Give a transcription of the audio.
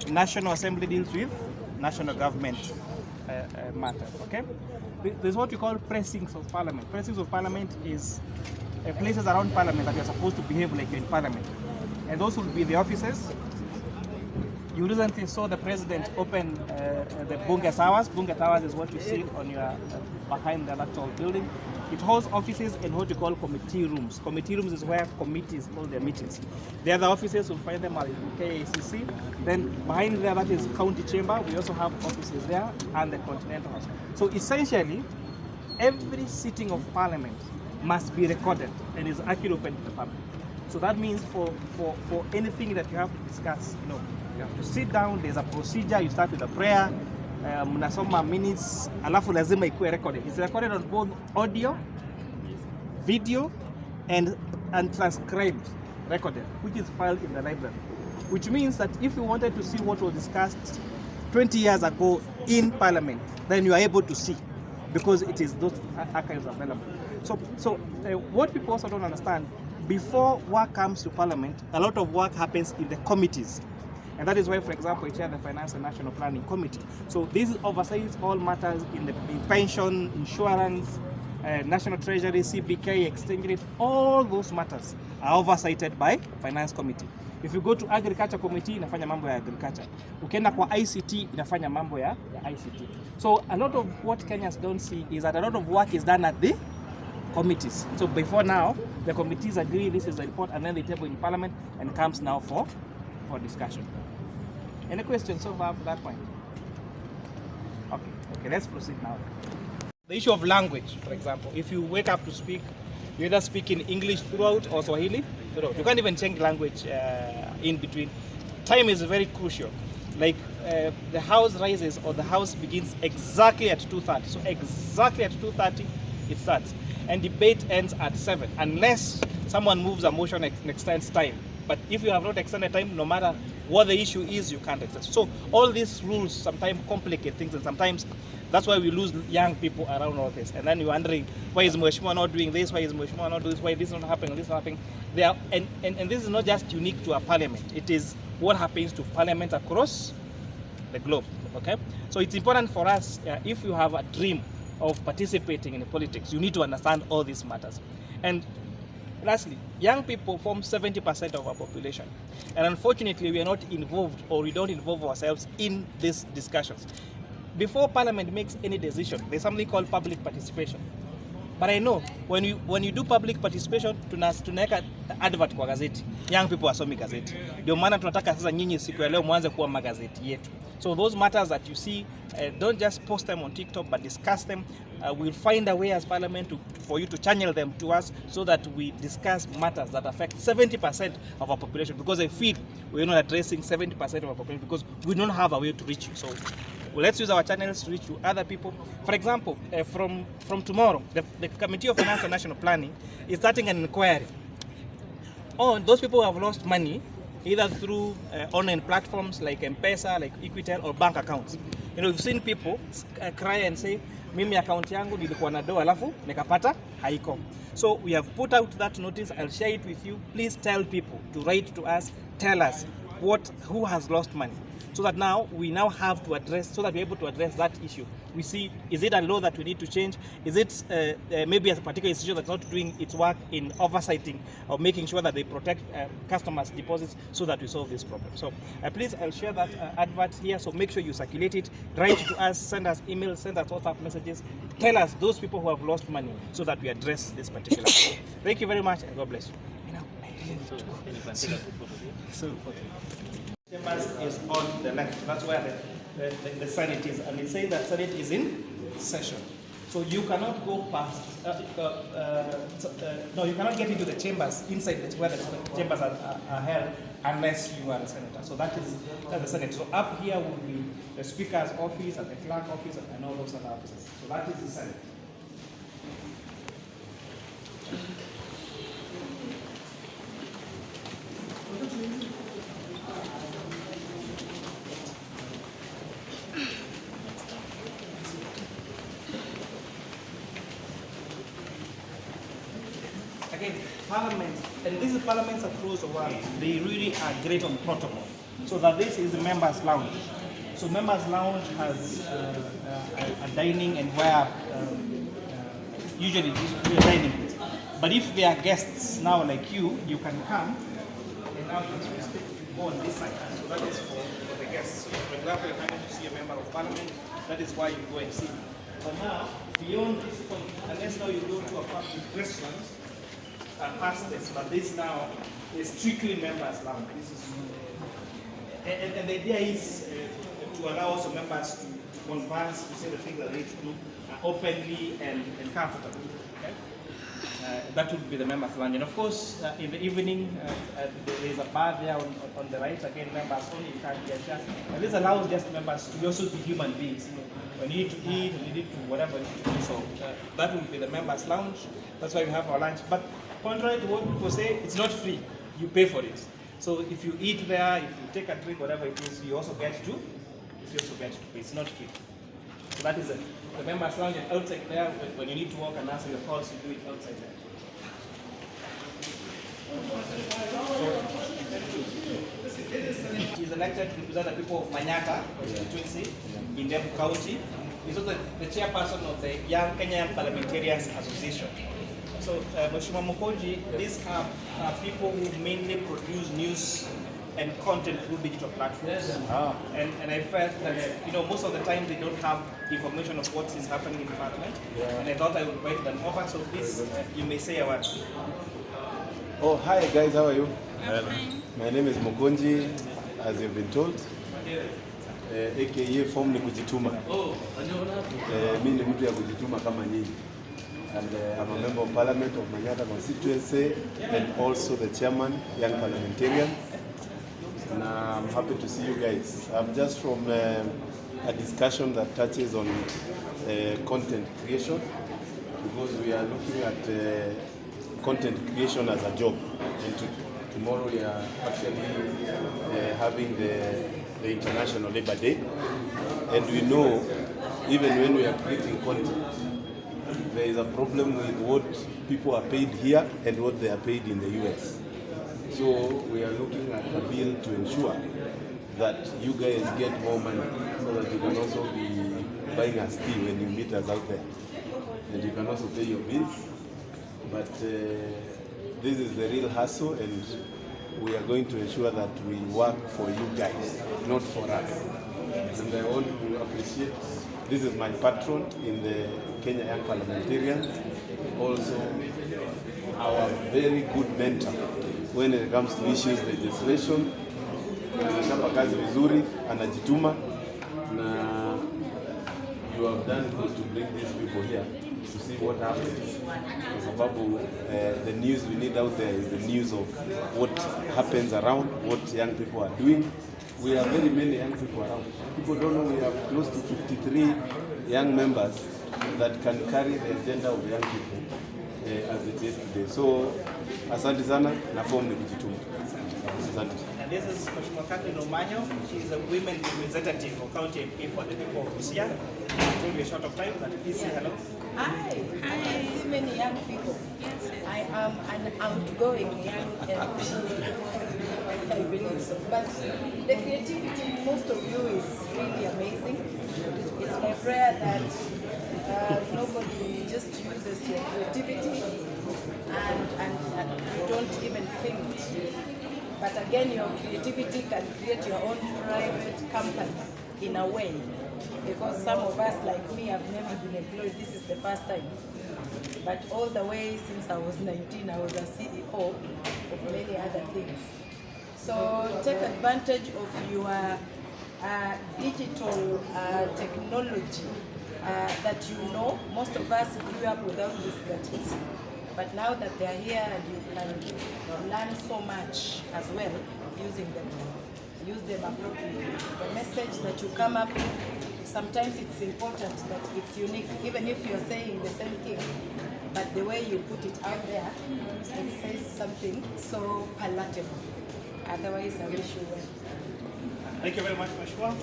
National Assembly deals with national government matters. Okay, there's what we call precincts of parliament. Precincts of parliament is places around parliament that you're supposed to behave like you're in parliament, and those will be the offices. You recently saw the president open the Bunge Towers. Bunge Towers is what you see on your behind the electoral building. It holds offices and what you call committee rooms. Committee rooms is where committees hold their meetings. The other offices, will find them at KACC. Then behind there, that is county chamber. We also have offices there and the Continental House. So essentially, every sitting of parliament must be recorded and is actually open to the public. So that means for anything that you have to discuss, you have to sit down, there's a procedure, you start with a prayer, mnasoma minutes, alafu lazima ikuwe recorded. It's recorded on both audio, video, and transcribed, recorded, which is filed in the library. Which means that if you wanted to see what was discussed 20 years ago in Parliament, then you are able to see, because it is those archives available. So what people also don't understand, before work comes to Parliament, a lot of work happens in the committees. And that is why, for example, we chair the Finance and National Planning Committee. So this oversees all matters in pension, insurance, National Treasury, CBK, exchange rate, all those matters are oversighted by Finance Committee. If you go to Agriculture Committee, inafanya mambo ya agriculture. Ukienda kwa ICT, inafanya mambo ya ICT. So a lot of what Kenyans don't see is that a lot of work is done at the committees. So before now, the committees agree this is the report, and then they table in Parliament and comes now for discussion. Any questions so far to that point? Okay, let's proceed now. The issue of language, for example, if you wake up to speak, you either speak in English throughout or Swahili throughout. You can't even change language in between. Time is very crucial. Like the house rises or the house begins exactly at 2:30. So exactly at 2:30 it starts. And debate ends at 7, unless someone moves a motion and extends time. But if you have not extended time, no matter what the issue is, you can't extend. So all these rules sometimes complicate things, and sometimes that's why we lose young people around all this. And then you're wondering, why is Mheshimiwa not doing this? Why is Mheshimiwa not doing this? Why this is not happening? This is not happening. And this is not just unique to a parliament. It is what happens to parliament across the globe. Okay? So it's important for us, if you have a dream of participating in politics, you need to understand all these matters. And lastly, young people form 70% of our population. And unfortunately, we are not involved, or we don't involve ourselves in these discussions. Before Parliament makes any decision, there's something called public participation. But I know when you do public participation, tunaweka advert kwa gazeti. Young people wasomi gazeti. Ndio maana tunataka sasa nyinyi siku ya leo mwanze kuwa magazeti yetu. So those matters that you see, don't just post them on TikTok, but discuss them. We'll find a way as Parliament for you to channel them to us, so that we discuss matters that affect 70% of our population. Because I feel we're not addressing 70% of our population because we don't have a way to reach you. So let's use our channels to reach to other people. For example, from tomorrow, the Committee of Finance and National Planning is starting an inquiry on those people who have lost money, either through online platforms like mbeca, like Equitel, or bank accounts. We've seen people cry and say, mimi account yangu nilikuwa na doa alafu nikapata haiko. So we have put out that notice. I'll share it with you. Please tell people to write to us, tell us who has lost money, so that now we have to address, so that we're able to address that issue. We see, is it a law that we need to change? Is it maybe a particular institution that's not doing its work in oversighting or making sure that they protect customers' deposits, so that we solve this problem? So please, I'll share that advert here, so make sure you circulate it, write to us, send us emails, send us WhatsApp messages, tell us those people who have lost money, so that we address this particular issue. Thank you very much, and God bless you. Chambers is on the left. That's where the Senate is, and it's saying that Senate is in session. So you cannot go past. No, you cannot get into the chambers inside where the chambers are held unless you are a senator. So that's the Senate. So up here will be the Speaker's office and the Clerk office and all those other offices. So that is the Senate. Again, parliaments, and this is parliaments across the world, they really are great on protocol. So So that this is the members' lounge. So members' lounge has a dining and where usually we are dining. But if there are guests now like you can come and now you go on this side. So that is for the guests. So for example, you're coming to see a member of parliament, that is why you go and see. But now, beyond this point, unless now you go to a public restaurant, past this, but this now is strictly members' lounge. This is, and the idea is to allow also members to converse, to say the things that they need to do openly and comfortably. Okay? That would be the members' lounge. And of course, in the evening, there is a bar there on the right. Again, members only, you can't get just. And this allows just members to also be human beings. When you need to eat, when you need to whatever you need to do. So that will be the members' lounge. That's why we have our lunch. But contrary to what people say, it's not free. You pay for it. So if you eat there, if you take a drink, whatever it is, you also get to. You also get to pay. It's not free. So that is it. The members' lounge is outside there. When you need to walk and answer your calls, you do it outside there. He's elected to represent the people of Manyata constituency in Embu County. He's also the chairperson of the Young Kenyan Parliamentarians Association. So, Mheshimiwa Mukonji, these are people who mainly produce news and content through digital platforms. And I felt that most of the time they don't have information of what is happening in Parliament. And I thought I would invite them over. So please, you may say a word. Oh, hi guys, how are you? Fine. My name is Mukonji, as you've been told. AKA form ni kujituma. Mimi ni mtu ya kujituma kama nyinyi. And I'm a member of Parliament of Manyata constituency and also the chairman, Young Parliamentarian. And I'm happy to see you guys. I'm just from a discussion that touches on content creation, because we are looking at content creation as a job. And tomorrow we are actually having the International Labour Day. And we know, even when we are creating content, there is a problem with what people are paid here and what they are paid in the US. So we are looking at a bill to ensure that you guys get more money so that you can also be buying us tea when you meet us out there. And you can also pay your bills. But this is the real hustle, and we are going to ensure that we work for you guys, not for us. And I want to appreciate, this is my patron in the Kenya Young Parliamentarians, also our very good mentor when it comes to issues legislation. Anachapa kazi vizuri, anajituma, na you have done good to bring these people here to see what happens. Sababu the news we need out there is the news of what happens around, what young people are doing. We have very many young people around. People don't know we have close to 53 young members that can carry the agenda of young people as it is today. So, asante sana, na form ni kujituma. Asante. And this is Mheshimiwa Kathleen Omanyo. She is a women representative of County MP for the people of Kuria. I told you a short of time, but please say hello. Hi. I see many young people. Yes. I am an outgoing young MP. I believe so. But the creativity, most of you, is really amazing. It's my prayer that nobody just uses your creativity and you don't even think it. But again, your creativity can create your own private company in a way. Because some of us, like me, have never been employed. This is the first time. But all the way since I was 19, I was a CEO of many other things. So take advantage of your digital technology that you know. Most of us grew up without these gadgets. But now that they are here and you can learn so much as well using them, use them appropriately. The message that you come up with, sometimes it's important that it's unique, even if you're saying the same thing, but the way you put it out there, it says something so palatable. Otherwise, I wish you well. Thank you very much, Mheshimiwa.